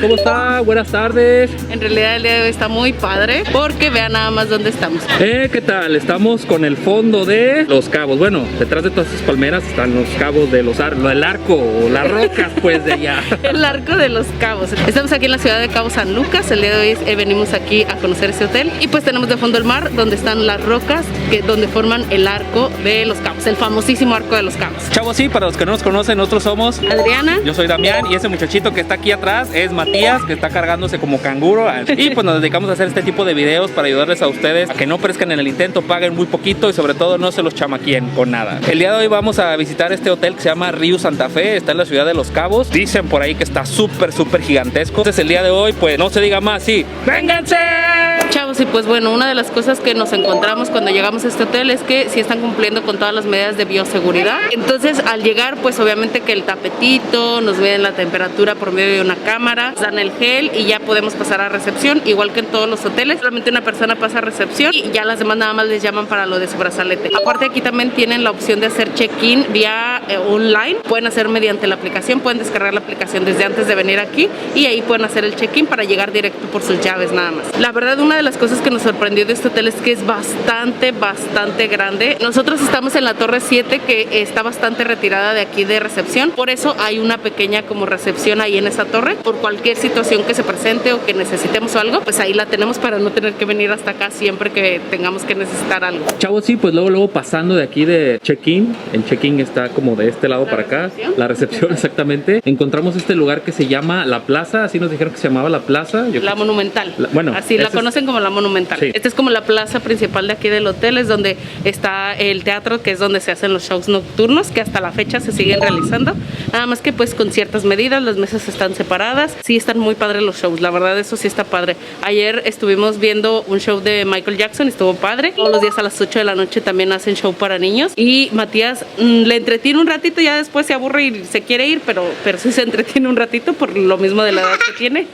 ¿cómo está? Buenas tardes. En realidad el día de hoy está muy padre porque vean nada más dónde estamos. ¿Qué tal? Estamos con el fondo de Los Cabos. Bueno, detrás de todas esas palmeras están los cabos de el arco o las rocas pues de allá. El Arco de los Cabos. Estamos aquí en la ciudad de Cabo San Lucas. El día de hoy venimos aquí a conocer ese hotel y pues tenemos de fondo el mar donde están las rocas donde forman el Arco de los Cabos, el famosísimo Arco de los Cabos. Chavos, sí, para los que no nos conocen, nosotros somos Adriana. Yo soy Damián y ese muchachito que está aquí atrás es Matías, que está cargándose como canguro. Y pues nos dedicamos a hacer este tipo de videos para ayudarles a ustedes a que no perezcan en el intento, paguen muy poquito y sobre todo no se los chamaquien con nada. El día de hoy vamos a visitar este hotel que se llama Riu Santa Fe, está en la ciudad de Los Cabos. Dicen por ahí que está súper gigantesco. Entonces el día de hoy pues no se diga más, sí, ¡vénganse! Chavos, y pues bueno, una de las cosas que nos encontramos cuando llegamos a este hotel es que sí están cumpliendo con todas las medidas de bioseguridad. Entonces al llegar pues obviamente que el tapetito, nos miden la temperatura por medio de una cámara, nos dan el gel y ya podemos pasar a recepción, igual que en todos los hoteles. Solamente una persona pasa a recepción y ya las demás nada más les llaman para lo de su brazalete. Aparte aquí también tienen la opción de hacer check-in vía online, pueden hacer mediante la aplicación, pueden descargar la aplicación desde antes de venir aquí y ahí pueden hacer el check-in para llegar directo por sus llaves nada más. La verdad, una de las cosas que nos sorprendió de este hotel es que es bastante grande. Nosotros estamos en la Torre 7 que está bastante retirada de aquí de recepción, por eso hay una pequeña como recepción ahí en esa torre. Por cualquier situación que se presente o que necesitemos o algo, pues ahí la tenemos para no tener que venir hasta acá siempre que tengamos que necesitar algo. Chavos, sí, pues luego pasando de aquí de check-in, el check-in está como de este lado para acá, la recepción exactamente, encontramos este lugar que se llama La Plaza, así nos dijeron que se llamaba La Plaza. La Monumental. Bueno, así la conocen como La Monumental. Sí. Esta es como la plaza principal de aquí del hotel, es donde está el teatro, que es donde se hacen los shows nocturnos, que hasta la fecha se siguen realizando, nada más que pues con ciertas medidas, las mesas están separadas, sí están muy padres los shows, la verdad eso sí está padre. Ayer estuvimos viendo un show de Michael Jackson, estuvo padre. Todos los días a las 8 de la noche también hacen show para niños y Matías le entretiene un ratito, ya después se aburre y se quiere ir, pero sí se entretiene un ratito por lo mismo de la edad que tiene.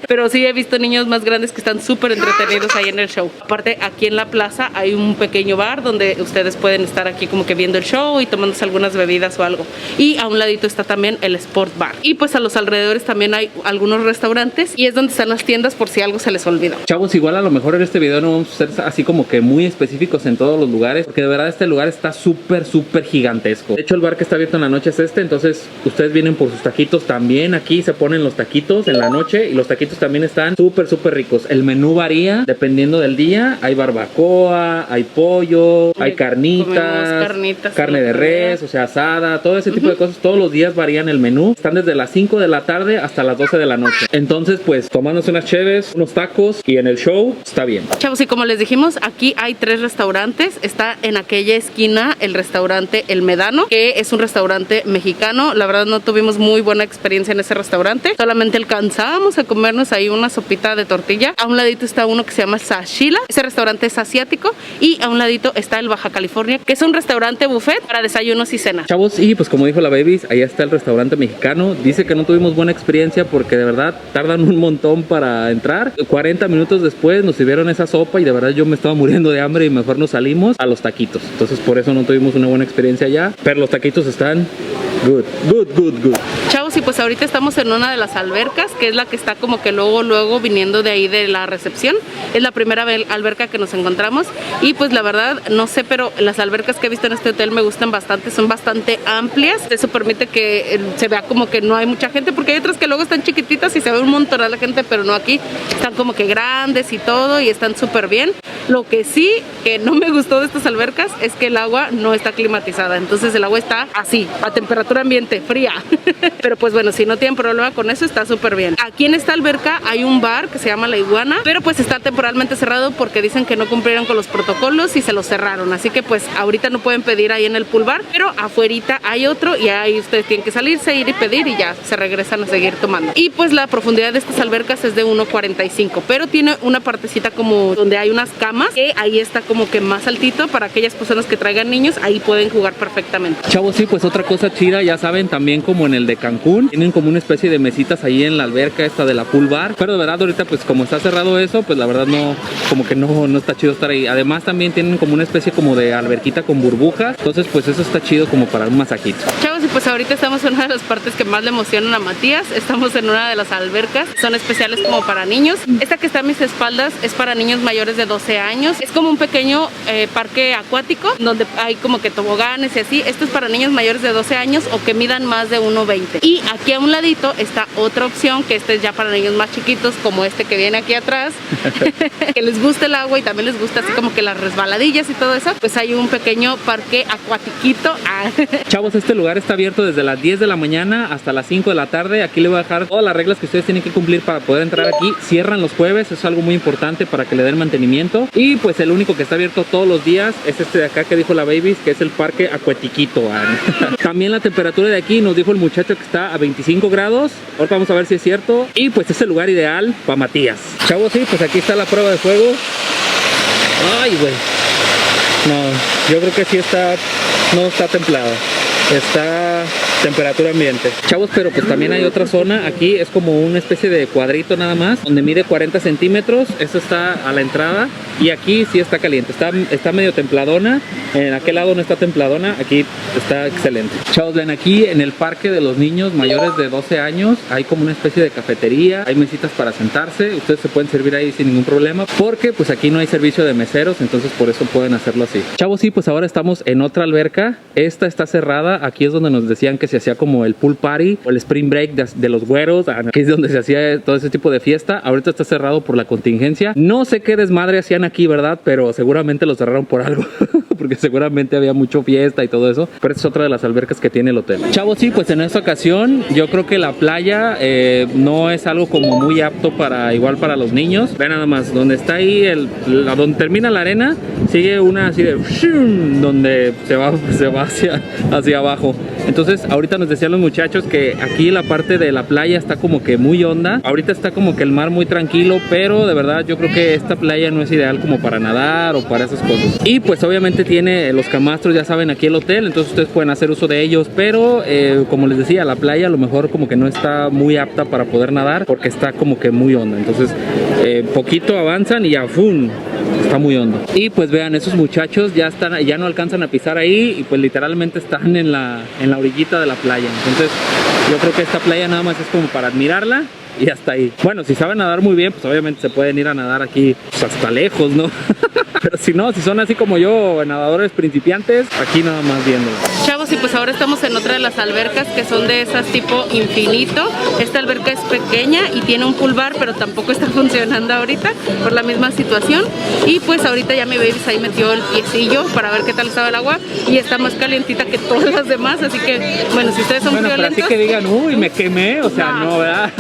Pero sí he visto niños más grandes que están súper entretenidos ahí en el show. Aparte, aquí en la plaza hay un pequeño bar donde ustedes pueden estar aquí como que viendo el show y tomándose algunas bebidas o algo. Y a un ladito está también el Sport Bar. Y pues a los alrededores también hay algunos restaurantes y es donde están las tiendas por si algo se les olvidó. Chavos, igual a lo mejor en este video no vamos a ser así como que muy específicos en todos los lugares, porque de verdad este lugar está súper gigantesco. De hecho, el bar que está abierto en la noche es este, entonces ustedes vienen por sus taquitos también. Aquí se ponen los taquitos en la noche y los taquitos también están súper ricos. El menú varía dependiendo del día. Hay barbacoa, hay pollo, hay carnitas, carne de res, o sea, asada, todo ese tipo de cosas. Todos los días varían el menú. Están desde las 5 de la tarde hasta las 12 de la noche. Entonces, pues, tomándose unas cheves, unos tacos y en el show está bien. Chavos, y como les dijimos, aquí hay 3 restaurantes. Está en aquella esquina el restaurante El Medano, que es un restaurante mexicano. La verdad no tuvimos muy buena experiencia en ese restaurante. Solamente alcanzamos a comernos ahí una sopita de tortilla. A un ladito está uno que se llama Sashila. Ese restaurante es asiático. Y a un ladito está el Baja California, que es un restaurante buffet para desayunos y cenas. Chavos, y pues como dijo la Babies, allá está el restaurante mexicano. Dice que no tuvimos buena experiencia porque de verdad tardan un montón para entrar. 40 minutos después nos sirvieron esa sopa y de verdad yo me estaba muriendo de hambre y mejor nos salimos a los taquitos. Entonces por eso no tuvimos una buena experiencia allá. Pero los taquitos están good. Chavos, y pues ahorita estamos en una de las albercas, que es la que está como que luego viniendo de ahí de la recepción. Es la primera alberca que nos encontramos y pues la verdad no sé, pero las albercas que he visto en este hotel me gustan bastante, son bastante amplias. Eso permite que se vea como que no hay mucha gente, porque hay otras que luego están chiquititas y se ve un montón de la gente, pero no, aquí están como que grandes y todo y están súper bien. Lo que sí que no me gustó de estas albercas es que el agua no está climatizada, entonces el agua está así, a temperatura ambiente, fría. Pero pues bueno, si no tienen problema con eso, está súper bien. Aquí en esta alberca hay un bar que se llama La Iguana, pero pues está temporalmente cerrado porque dicen que no cumplieron con los protocolos y se los cerraron, así que pues ahorita no pueden pedir ahí en el pool bar, pero afuerita hay otro y ahí ustedes tienen que salirse, ir y pedir y ya se regresan a seguir tomando. Y pues la profundidad de estas albercas es de 1.45, pero tiene una partecita como donde hay unas camas, que ahí está como que más altito para aquellas personas que traigan niños, ahí pueden jugar perfectamente. Chavos, sí, pues otra cosa chida ya saben, también como en el de Cancún, tienen como una especie de mesitas ahí en la alberca esta de la pool bar, pero de verdad ahorita pues como está cerrado eso, pues la verdad no, como que no está chido estar ahí. Además también tienen como una especie como de alberquita con burbujas, entonces pues eso está chido como para un masajito. Chavos, y pues ahorita estamos en una de las partes que más le emocionan a Matías. Estamos en una de las albercas, son especiales como para niños. Esta que está a mis espaldas es para niños mayores de 12 años. Es como un pequeño parque acuático donde hay como que toboganes y así. Esto es para niños mayores de 12 años o que midan más de 1.20. Y aquí a un ladito está otra opción, que este es ya para niños más chiquitos, como este que viene aquí atrás, que les gusta el agua y también les gusta así como que las resbaladillas y todo eso. Pues hay un pequeño parque acuatiquito. Chavos, este lugar está abierto desde las 10 de la mañana hasta las 5 de la tarde. Aquí les voy a dejar todas las reglas que ustedes tienen que cumplir para poder entrar aquí. Cierran los jueves, eso es algo muy importante para que le den mantenimiento. Y pues el único que está abierto todos los días es este de acá que dijo la Babies, que es el parque acuatiquito. También la temperatura de aquí nos dijo el muchacho que está a 25 grados. Ahorita vamos a ver si es cierto. Y pues es el lugar ideal para Matías. Chavos, sí, pues aquí está la prueba de fuego. Ay, güey. No, yo creo que sí está, no está templada. Está temperatura ambiente. Chavos, pero pues también hay otra zona. Aquí es como una especie de cuadrito nada más, donde mide 40 centímetros. Esto está a la entrada. Y aquí sí está caliente. Está medio templadona. En aquel lado no está templadona. Aquí está excelente. Chavos, ven, aquí en el parque de los niños mayores de 12 años hay como una especie de cafetería. Hay mesitas para sentarse. Ustedes se pueden servir ahí sin ningún problema, porque pues aquí no hay servicio de meseros, entonces por eso pueden hacerlo así. Chavos, sí, pues ahora estamos en otra alberca. Esta está cerrada. Aquí es donde nos decían que se hacía como el pool party o el spring break de los güeros. Aquí es donde se hacía todo ese tipo de fiesta. Ahorita está cerrado por la contingencia. No sé qué desmadre hacían aquí, ¿verdad? Pero seguramente lo cerraron por algo. Porque seguramente había mucho fiesta y todo eso. Pero esta es otra de las albercas que tiene el hotel. Chavos, sí, pues en esta ocasión yo creo que la playa no es algo como muy apto para igual para los niños. Vean nada más, donde está ahí donde termina la arena, sigue una así de donde se va hacia abajo. Entonces ahorita nos decían los muchachos que aquí la parte de la playa está como que muy honda. Ahorita está como que el mar muy tranquilo, pero de verdad yo creo que esta playa no es ideal como para nadar o para esas cosas. Y pues obviamente tiene los camastros, ya saben, aquí el hotel, entonces ustedes pueden hacer uso de ellos, pero como les decía, la playa a lo mejor como que no está muy apta para poder nadar porque está como que muy honda. Entonces poquito avanzan y ya ¡fum! Está muy hondo. Y pues vean, esos muchachos ya no alcanzan a pisar ahí y pues literalmente están en la orillita de la playa. Entonces yo creo que esta playa nada más es como para admirarla y hasta ahí. Bueno, si saben nadar muy bien, pues obviamente se pueden ir a nadar aquí pues hasta lejos, ¿no? Pero si no, si son así como yo, nadadores principiantes, aquí nada más viéndolo. Chavos, y pues ahora estamos en otra de las albercas que son de esas tipo infinito. Esta alberca es pequeña y tiene un pool bar, pero tampoco está funcionando ahorita por la misma situación. Y pues ahorita ya mi Babies ahí metió el piecillo para ver qué tal estaba el agua y está más calientita que todas las demás, así que bueno, si ustedes son violentos... Pero así que digan, uy, me quemé, o sea, no, ¿verdad?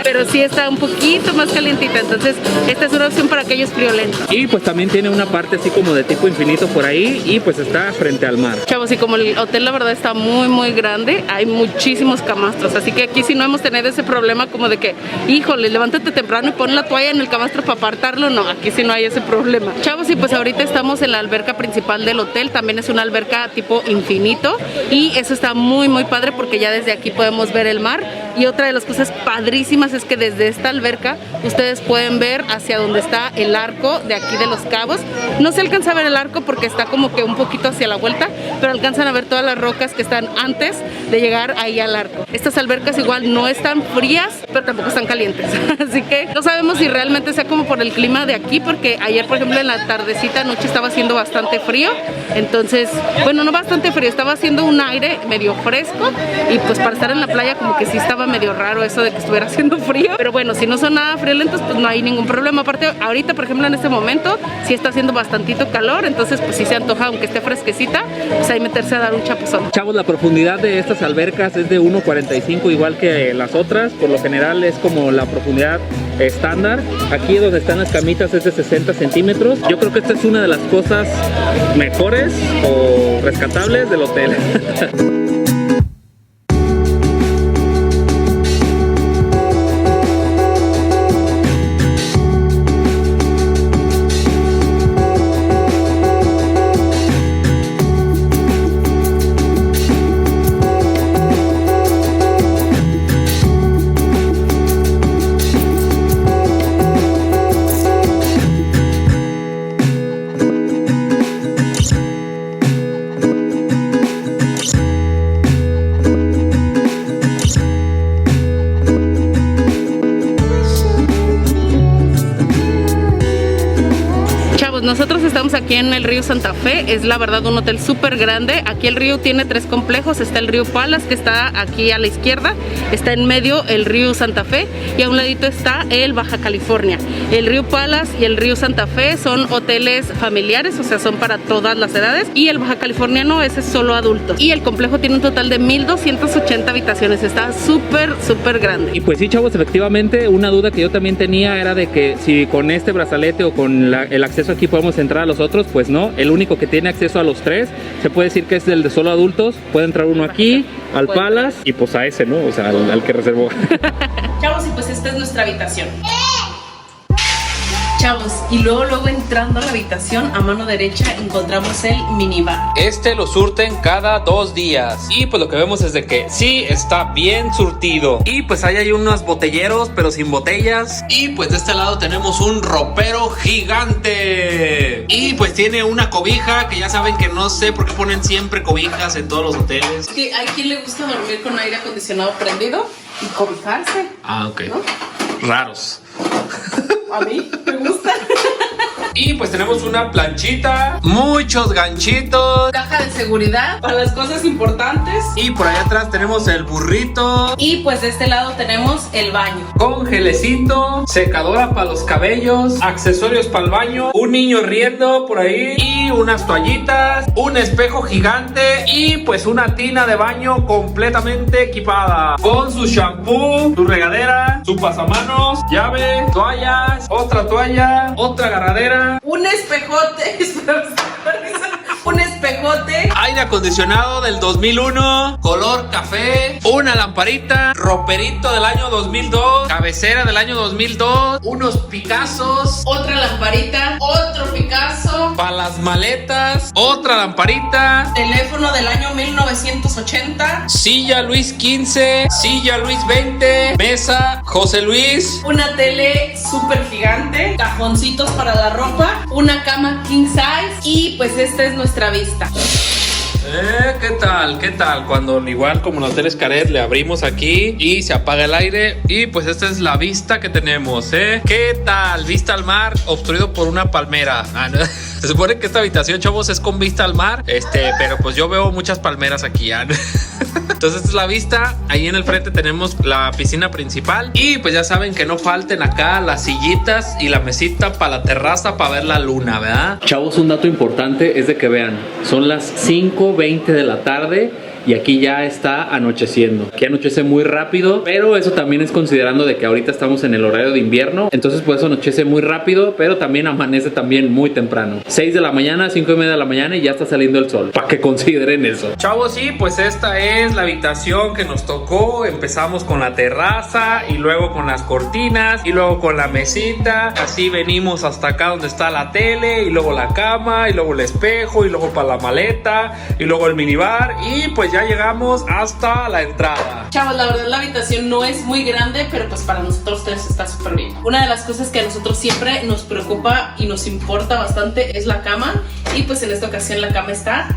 Pero sí está un poquito más calientita, entonces esta es una opción para aquellos friolentos. Y pues también tiene una parte así como de tipo infinito por ahí y pues está frente al mar. Chavos, y como el hotel la verdad está muy grande, hay muchísimos camastros, así que aquí sí no hemos tenido ese problema como de que, híjole, levántate temprano y pon la toalla en el camastro para apartarlo. No, aquí sí no hay ese problema. Chavos, y pues ahorita estamos en la alberca principal del hotel, también es una alberca tipo infinito y eso está muy padre porque ya desde aquí podemos ver el mar. Y otra de las cosas padrísimas es que desde esta alberca ustedes pueden ver hacia donde está el arco de aquí de Los Cabos. No se alcanza a ver el arco porque está como que un poquito hacia la vuelta, pero alcanzan a ver todas las rocas que están antes de llegar ahí al arco. Estas albercas igual no están frías, pero tampoco están calientes. Así que no sabemos si realmente sea como por el clima de aquí, porque ayer, por ejemplo, en la tardecita noche estaba haciendo bastante frío. Entonces, bueno, no bastante frío, estaba haciendo un aire medio fresco y pues para estar en la playa como que sí estaba medio raro eso de que estuviera haciendo frío. Pero bueno, si no son nada friolentos, pues no hay ningún problema. Aparte, ahorita, por ejemplo, en este momento sí está haciendo bastantito calor, entonces pues sí se antoja, aunque esté fresquecita, pues ahí meterse a dar un chapuzón. Chavos, la profundidad de estas albercas es de 1.45 igual que las otras. Por lo general es como la profundidad estándar. Aquí donde están las camitas es de 60 centímetros. Yo creo que esta es una de las cosas mejores o rescatables del hotel. aquí en el río Santa Fe. Es la verdad un hotel súper grande. Aquí el río tiene 3 complejos. Está el río Palas, que está aquí a la izquierda. Está en medio el río Santa Fe y a un ladito está el Baja California. El río Palas y el río Santa Fe son hoteles familiares, o sea, son para todas las edades, y el Baja Californiano ese es solo adultos. Y el complejo tiene un total de 1280 habitaciones. Está súper grande. Y pues sí, chavos, efectivamente, una duda que yo también tenía era de que si con este brazalete o con el acceso aquí podemos entrar a los otros. Pues no, el único que tiene acceso a los 3 se puede decir que es el de solo adultos. Puede entrar uno aquí, al Palas y pues a ese, ¿no? O sea, al que reservó. Chavos, y pues esta es nuestra habitación. Chavos, y luego entrando a la habitación, a mano derecha encontramos el minibar. Este lo surten cada 2 días. Y pues lo que vemos es de que sí está bien surtido. Y pues ahí hay unos botelleros, pero sin botellas. Y pues de este lado tenemos un ropero gigante. Y pues tiene una cobija, que ya saben que no sé por qué ponen siempre cobijas en todos los hoteles. Que hay quien le gusta dormir con aire acondicionado prendido y cobijarse. Ah, ok. ¿No? Raros. A mí me gusta. Y pues tenemos una planchita, muchos ganchitos, Caja de seguridad para las cosas importantes. y por allá atrás tenemos el burrito, Y pues de este lado tenemos el baño. con gelecito, secadora para los cabellos, accesorios para el baño, un niño riendo por ahí, y unas toallitas, un espejo gigante, y pues una tina de baño completamente equipada, con su shampoo, su regadera, su pasamanos, llave, toallas, otra toalla, otra agarradera, Un espejote. Un espejote. aire acondicionado del 2001, color café, una lamparita, roperito del año 2002, cabecera del año 2002, unos Picassos, Otra lamparita. Otro Picasso. para las maletas, otra lamparita, Teléfono del año 1980. silla Luis 15, silla Luis 20, mesa José Luis. Una tele súper gigante. Cajoncitos para la ropa. Una cama king size. Y pues esta es nuestra vista. ¿Qué tal? ¿Qué tal? Cuando igual como en los hoteles Caret le abrimos aquí y se apaga el aire, y pues esta es la vista que tenemos, ¿Qué tal? Vista al mar obstruido por una palmera. Ah, ¿no? Se supone que esta habitación, chavos, es con vista al mar, pero pues yo veo muchas palmeras aquí, ¿no? Entonces esta es la vista. Ahí en el frente tenemos la piscina principal, y pues ya saben que no falten acá las sillitas y la mesita para la terraza para ver la luna, ¿verdad? Chavos, un dato importante es de que vean, son las 5:20 de la tarde y aquí ya está anocheciendo. Aquí anochece muy rápido, pero eso también es considerando de que ahorita estamos en el horario de invierno, entonces por eso anochece muy rápido, pero también amanece también muy temprano. 6 de la mañana, 5:30 de la mañana y ya está saliendo el sol, para que consideren eso. Chavos, sí, pues esta es la habitación que nos tocó. Empezamos con la terraza y luego con las cortinas y luego con la mesita. Así venimos hasta acá donde está la tele y luego la cama y luego el espejo y luego para la maleta y luego el minibar, y pues ya llegamos hasta la entrada. Chavos, la verdad la habitación no es muy grande, pero pues para nosotros tres está súper bien. Una de las cosas que a nosotros siempre nos preocupa y nos importa bastante es la cama. Y pues en esta ocasión la cama está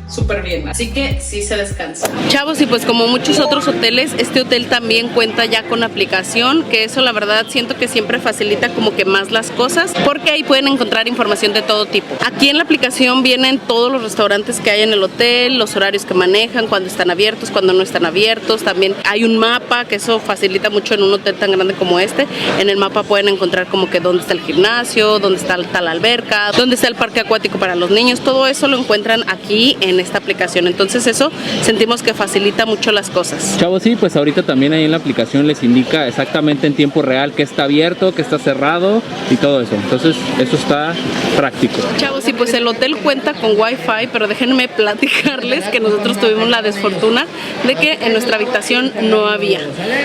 súper bien, así que sí se descansa. Chavos, y pues como muchos otros hoteles, este hotel también cuenta ya con aplicación, que eso la verdad siento que siempre facilita como que más las cosas, porque ahí pueden encontrar información de todo tipo. Aquí en la aplicación vienen todos los restaurantes que hay en el hotel, los horarios que manejan, cuando están abiertos, cuando no están abiertos. También hay un mapa, que eso facilita mucho en un hotel tan grande como este. En el mapa pueden encontrar como que dónde está el gimnasio, dónde está la alberca, dónde está el parque acuático para los niños. Todo eso lo encuentran aquí en esta aplicación, entonces eso sentimos que facilita mucho las cosas. Chavos, sí, pues ahorita también ahí en la aplicación les indica exactamente en tiempo real que está abierto, que está cerrado y todo eso, entonces eso está práctico. Chavos, y pues el hotel cuenta con Wi-Fi, pero déjenme platicarles que nosotros tuvimos la desfortuna de que en nuestra habitación no había.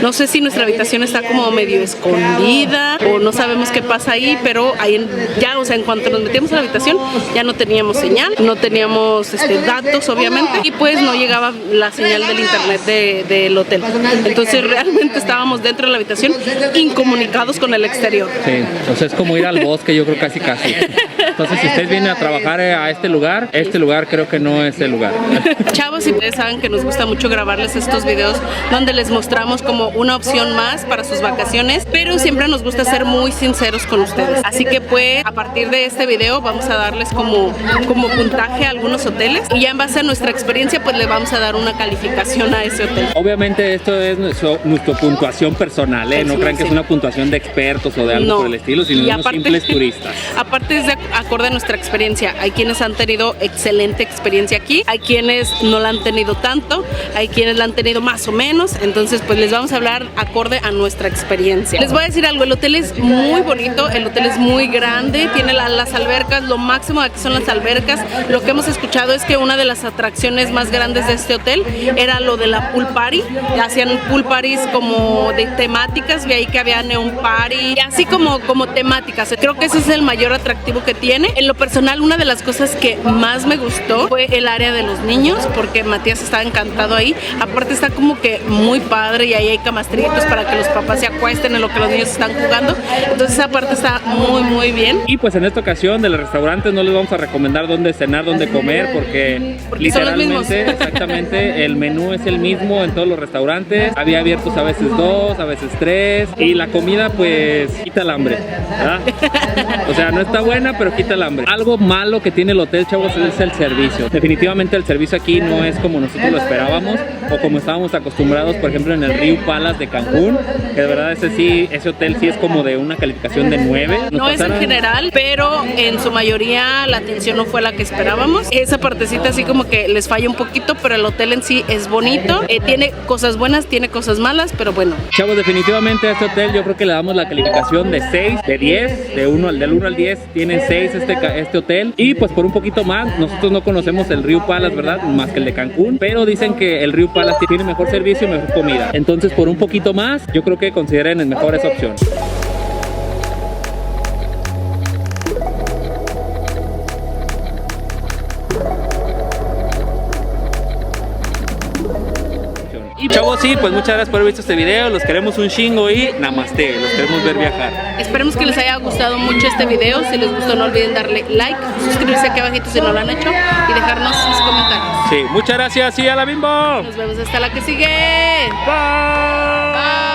No sé si nuestra habitación está como medio escondida o no sabemos qué pasa ahí, pero ahí ya, o sea, en cuanto nos metimos a la habitación ya no teníamos señal, no teníamos datos obviamente, y pues no llegaba la señal del internet del hotel. Entonces realmente estábamos dentro de la habitación incomunicados con el exterior. Sí, o sea, es como ir al bosque, yo creo casi. Entonces, si ustedes vienen a trabajar a este lugar creo que no es el lugar. Chavos, y ustedes saben que nos gusta mucho grabarles estos videos donde les mostramos como una opción más para sus vacaciones, pero siempre nos gusta ser muy sinceros con ustedes. Así que pues a partir de este video vamos a darles como puntaje a algunos hoteles, y ya en base a nuestra experiencia pues le vamos a dar una calificación a ese hotel. Obviamente esto es nuestra puntuación personal, ¿eh? No crean que es una puntuación de expertos o de algo por el estilo, sino de unos simples turistas. Aparte es de acorde a nuestra experiencia. Hay quienes han tenido excelente experiencia aquí, hay quienes no la han tenido tanto, hay quienes la han tenido más o menos. Entonces pues les vamos a hablar acorde a nuestra experiencia. Les voy a decir algo, el hotel es muy bonito, el hotel es muy grande, tiene las albercas, lo máximo de aquí son las albercas. Lo que hemos escuchado es que una de las atracciones más grandes de este hotel era lo de la pool party. Hacían pool parties como de temáticas, vi ahí que había neon party, y así como temáticas. Creo que ese es el mayor atractivo que tiene. En lo personal, una de las cosas que más me gustó fue el área de los niños, porque Matías estaba encantado ahí. Aparte está como que muy padre, y ahí hay camastritos para que los papás se acuesten en lo que los niños están jugando. Entonces esa parte está muy bien. Y pues en esta ocasión de los restaurantes no les vamos a recomendar dónde cenar, dónde comer, porque literalmente, exactamente, el menú es el mismo en todos los restaurantes. Había abiertos a veces 2, a veces 3, y la comida pues quita el hambre, ¿verdad? O sea, no está buena, pero quita el hambre. Algo malo que tiene el hotel, chavos, es el servicio. Definitivamente el servicio aquí no es como nosotros lo esperábamos o como estábamos acostumbrados, por ejemplo, en el Riu Palace de Cancún, que de verdad ese hotel sí es como de una calificación de 9. No es en general, pero en su mayoría la atención no fue la que esperábamos. Esa partecita así como que les falla un poquito, pero el hotel en sí es bonito. Tiene cosas buenas, tiene cosas malas, pero bueno. Chavos, definitivamente a este hotel yo creo que le damos la calificación de 6, de 10, del 1 al 10 tiene 6 este hotel. Y pues por un poquito más, nosotros no conocemos el Riu Palace, ¿verdad? Más que el de Cancún, pero dicen que el Riu Palace tiene mejor servicio y mejor comida. Entonces por un poquito más, yo creo que consideren mejor esa opción. Y chavos, sí, pues muchas gracias por haber visto este video. Los queremos un chingo y namaste. Los queremos ver viajar. Esperemos que les haya gustado mucho este video. Si les gustó, no olviden darle like, suscribirse aquí abajito si no lo han hecho y dejarnos sus comentarios. Sí, muchas gracias y a la bimbo. Nos vemos hasta la que sigue. Bye. Bye.